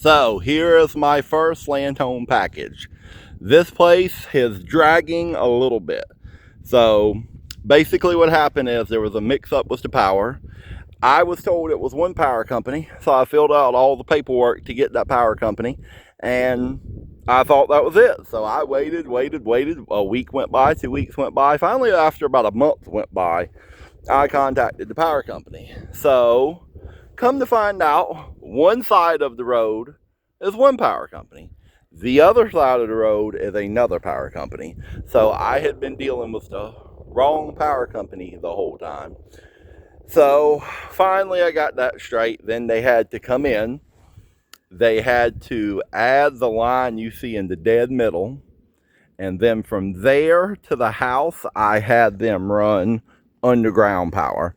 So here is my first land home package. This place is dragging a little bit. So basically what happened is there was a mix up with the power. I was told it was one power company, so I filled out all the paperwork to get that power company, and I thought that was it. So I waited. A week went by, 2 weeks went by. Finally, after about a month went by, I contacted the power company. So come to find out, one side of the road is one power company. The other side of the road is another power company. So I had been dealing with the wrong power company the whole time. So finally I got that straight. Then they had to come in. They had to add the line you see in the dead middle. And then from there to the house, I had them run underground power.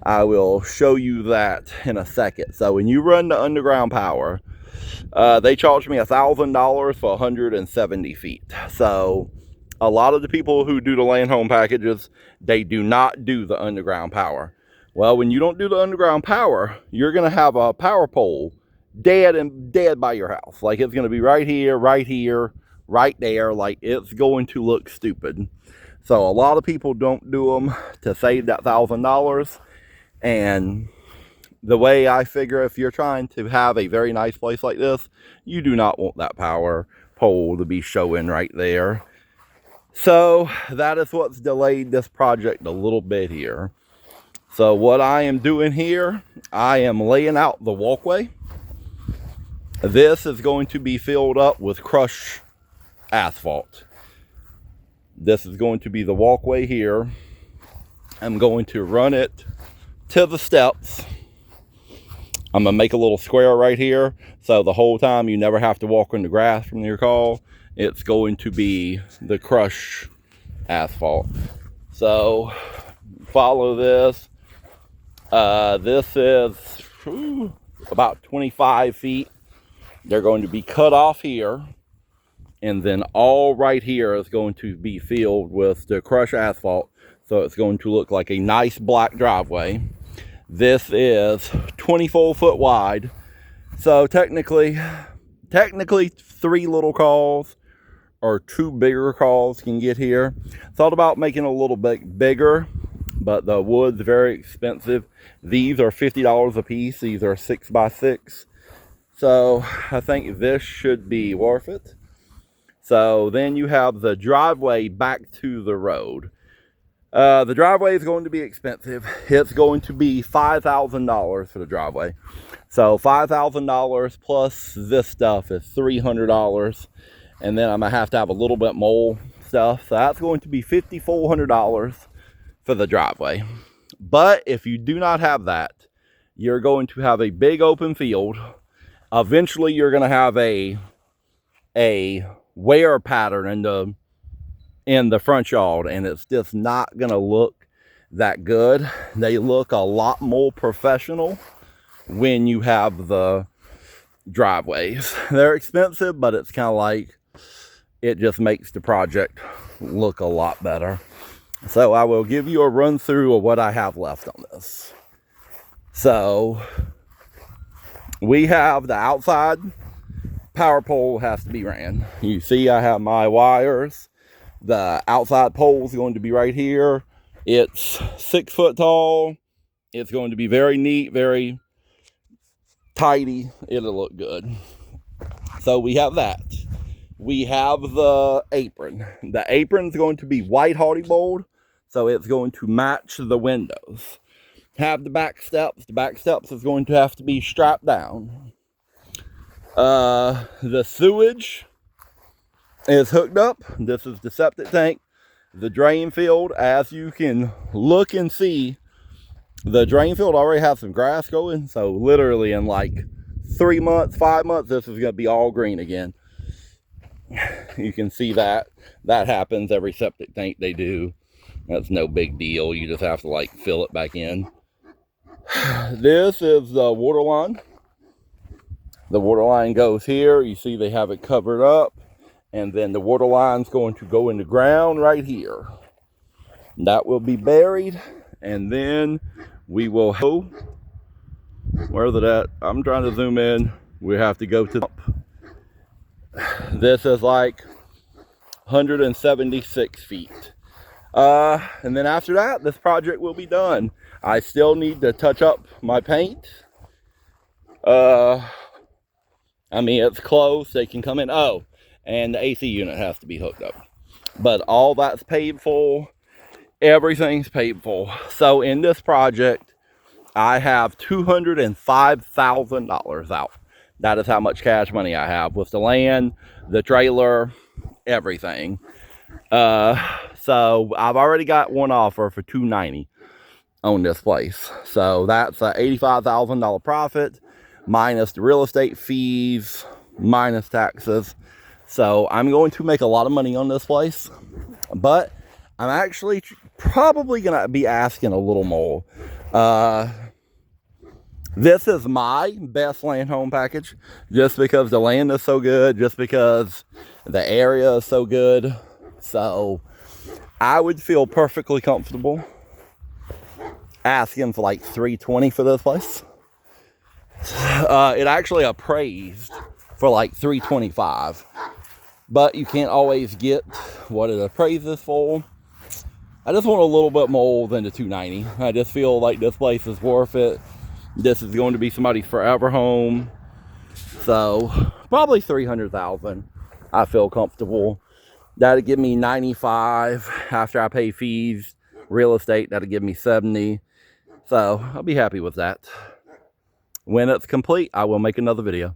I will show you that in a second. So when you run the underground power, they charged me $1,000 for 170 feet. So a lot of the people who do the land home packages, they do not do the underground power. Well, when you don't do the underground power, you're going to have a power pole dead by your house. Like it's going to be right here, right there. Like it's going to look stupid. So a lot of people don't do them to save that $1,000. And the way I figure, if you're trying to have a very nice place like this, you do not want that power pole to be showing right there. So that is what's delayed this project a little bit here. So what I am doing here, I am laying out the walkway. This is going to be filled up with crushed asphalt. This is going to be the walkway here. I'm going to run it to the steps. I'm going to make a little square right here, so the whole time you never have to walk on the grass from your call. It's going to be the crushed asphalt. So follow this. This is about 25 feet. They're going to be cut off here, and then all right here is going to be filled with the crushed asphalt. So it's going to look like a nice black driveway. This is 24 foot wide. So technically 3 little calls or 2 bigger calls can get here. Thought about making it a little bit bigger, but the wood's very expensive. These are $50 a piece. These are 6x6. So I think this should be worth it. So then you have the driveway back to the road. The driveway is going to be expensive. It's going to be $5,000 for the driveway. So $5,000 plus this stuff is $300. And then I'm going to have a little bit more stuff. So that's going to be $5,400 for the driveway. But if you do not have that, you're going to have a big open field. Eventually you're going to have a wear pattern in the front yard, and it's just not going to look that good. They look a lot more professional when you have the driveways. They're expensive, but it's kind of like it just makes the project look a lot better. So I will give you a run through of what I have left on this. So we have the outside power pole has to be ran. You see I have my wires. The outside pole is going to be right here. It's 6 foot tall. It's going to be very neat, very tidy. It'll look good. So we have that. We have the apron. The apron is going to be white hardy board, so it's going to match the windows. Have the back steps. The back steps is going to have to be strapped down. The sewage is hooked up. This is the septic tank. The drain field, as you can look and see, the drain field already has some grass going. So literally in like 3 months, 5 months, this is going to be all green again. You can see that happens every septic tank they do. That's no big deal. You just have to like fill it back in. This is the water line. The water line goes here. You see they have it covered up. And then the water line's going to go in the ground right here. That will be buried. And then we will where's it at? I'm trying to zoom in. we have to go to this is like 176 feet. And then after that, this project will be done. I still need to touch up my paint. I mean, it's close. They can come in. Oh, and the AC unit has to be hooked up. But all that's paid for. Everything's paid for. So in this project, I have $205,000 out. That is how much cash money I have with the land, the trailer, everything. So I've already got one offer for $290 on this place. So that's a $85,000 profit minus the real estate fees, minus taxes. So I'm going to make a lot of money on this place, but I'm actually probably going to be asking a little more. This is my best land home package, just because the land is so good, just because the area is so good. So I would feel perfectly comfortable asking for like $320 for this place. It actually appraised for like $325, but you can't always get what it appraises for. I just want a little bit more than the $290. I just feel like this place is worth it. This is going to be somebody's forever home. So probably $300,000. I feel comfortable. That'll give me $95 after I pay fees. Real estate, that'll give me $70. So I'll be happy with that. When it's complete, I will make another video.